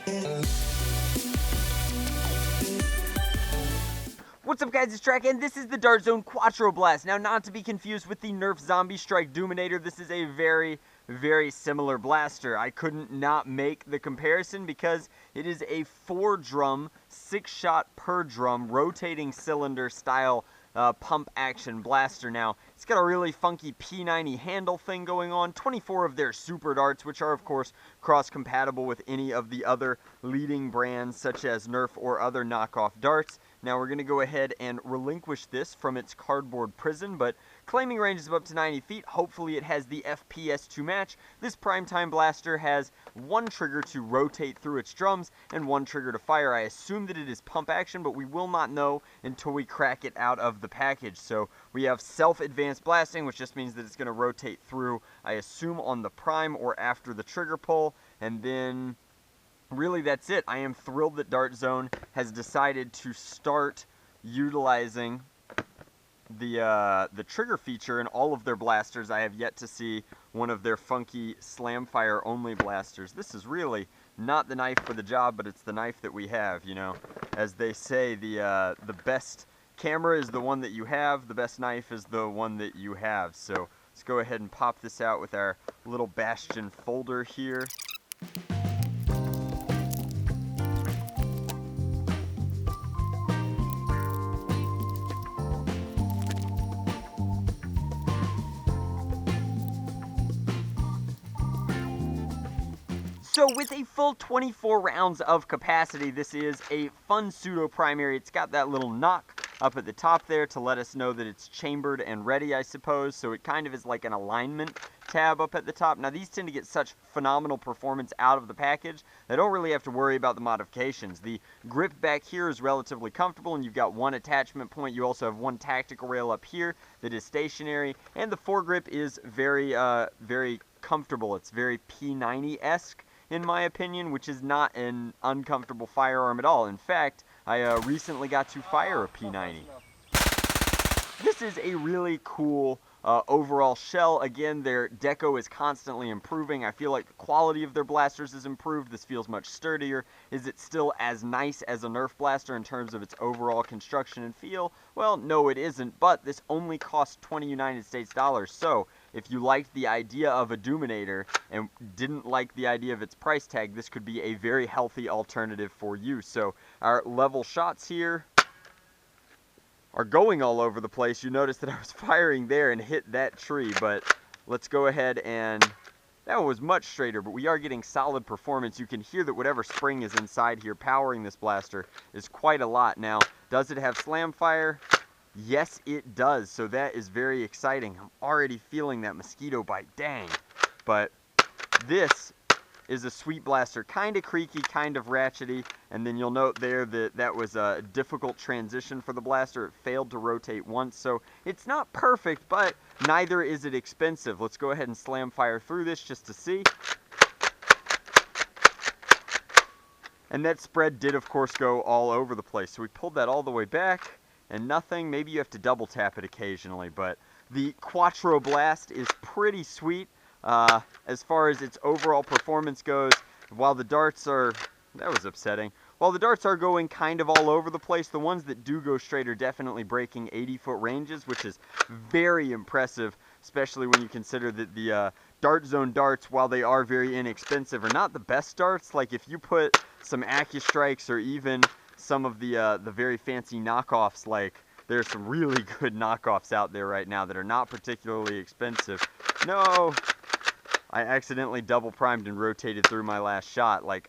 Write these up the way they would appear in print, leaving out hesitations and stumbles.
What's up, guys? It's Drac, and this is the Dart Zone QuatroBlast. Now, not to be confused with the Nerf Zombie Strike Doominator, this is a very, very similar blaster. I couldn't not make the comparison because it is a 4-drum, 6-shot per drum, rotating cylinder style pump action blaster. Now, it's got a really funky P90 handle thing going on, 24 of their super darts, which are of course cross-compatible with any of the other leading brands such as Nerf or other knockoff darts. Now we're going to go ahead and relinquish this from its cardboard prison, but claiming ranges of up to 90 feet. Hopefully it has the FPS to match. This primetime blaster has one trigger to rotate through its drums and one trigger to fire. I assume that it is pump action, but we will not know until we crack it out of the package. So we have self-advanced blasting, which just means that it's going to rotate through, I assume, on the prime or after the trigger pull, and then really that's it. I am thrilled that Dart Zone has decided to start utilizing the trigger feature in all of their blasters. I have yet to see one of their funky slam fire only blasters. This is really not the knife for the job, but it's the knife that we have, you know. As they say, the best camera is the one that you have, the best knife is the one that you have. So let's go ahead and pop this out with our little Bastion folder here. So with a full 24 rounds of capacity, this is a fun pseudo primary. It's got that little knock up at the top there to let us know that it's chambered and ready, I suppose. So it kind of is like an alignment tab up at the top. Now these tend to get such phenomenal performance out of the package, I don't really have to worry about the modifications. The grip back here is relatively comfortable, and you've got one attachment point. You also have one tactical rail up here that is stationary, and the foregrip is very, very comfortable. It's very P90-esque, in my opinion, which is not an uncomfortable firearm at all. In fact, I recently got to fire a P90. This is a really cool overall shell. Again, their deco is constantly improving. I feel like the quality of their blasters is improved. This feels much sturdier. Is it still as nice as a Nerf blaster in terms of its overall construction and feel? Well, no, it isn't, but this only costs 20 United States dollars. So if you liked the idea of a Doominator and didn't like the idea of its price tag, this could be a very healthy alternative for you. So our level shots here are going all over the place. You notice that I was firing there and hit that tree, but let's go ahead and that one was much straighter, but we are getting solid performance. You can hear that whatever spring is inside here powering this blaster is quite a lot. Now, does it have slam fire? Yes, it does, so that is very exciting. I'm already feeling that mosquito bite, dang. But this is a sweet blaster, kind of creaky, kind of ratchety, and then you'll note there that that was a difficult transition for the blaster. It failed to rotate once, so it's not perfect, but neither is it expensive. Let's go ahead and slam fire through this just to see. And that spread did, of course, go all over the place, so we pulled that all the way back, and nothing. Maybe you have to double tap it occasionally, but the QuatroBlast is pretty sweet. As far as its overall performance goes, while the darts are, that was upsetting, while the darts are going kind of all over the place, the ones that do go straight are definitely breaking 80-foot ranges, which is very impressive, especially when you consider that the Dart Zone darts, while they are very inexpensive, are not the best darts. Like if you put some AccuStrikes or even some of the very fancy knockoffs, like there's some really good knockoffs out there right now that are not particularly expensive. No! I accidentally double primed and rotated through my last shot. Like,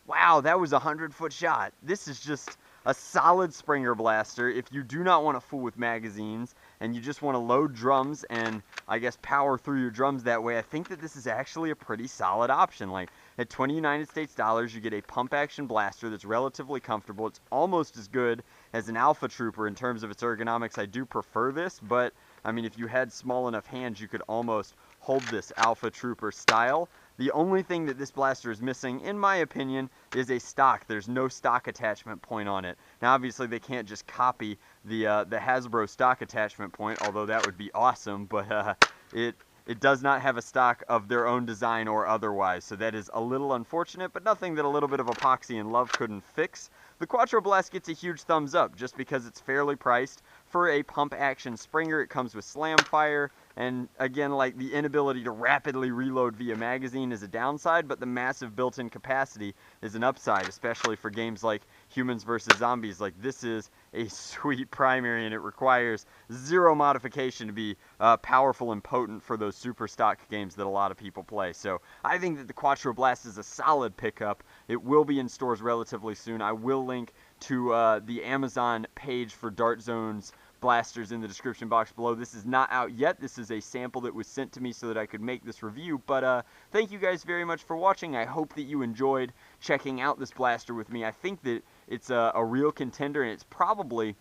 wow, that was a 100-foot shot. This is just a solid Springer blaster. If you do not want to fool with magazines and you just want to load drums and, I guess, power through your drums that way, I think that this is actually a pretty solid option. Like, at 20 United States dollars, you get a pump action blaster that's relatively comfortable. It's almost as good as an Alpha Trooper in terms of its ergonomics. I do prefer this, but, I mean, if you had small enough hands, you could almost hold this Alpha Trooper style. The only thing that this blaster is missing, in my opinion, is a stock. There's no stock attachment point on it. Now, obviously, they can't just copy the Hasbro stock attachment point, although that would be awesome, but it it does not have a stock of their own design or otherwise, so that is a little unfortunate, but nothing that a little bit of epoxy and love couldn't fix. The QuatroBlast gets a huge thumbs up just because it's fairly priced. For a pump action Springer, it comes with slam fire, and again, like, the inability to rapidly reload via magazine is a downside, but the massive built-in capacity is an upside, especially for games like Humans vs. Zombies. Like, this is a sweet primary, and it requires zero modification to be powerful and potent for those super stock games that a lot of people play. So I think that the QuatroBlast is a solid pickup. It will be in stores relatively soon. I will link to the Amazon page for Dart Zone's blasters in the description box below. This is not out yet. This is a sample that was sent to me so that I could make this review, but thank you guys very much for watching. I hope that you enjoyed checking out this blaster with me. I think that it's a real contender, and it's probably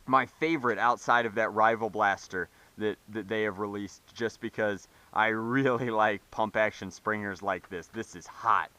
my favorite outside of that rival blaster that they have released, just because I really like pump action Springers like this. This is hot.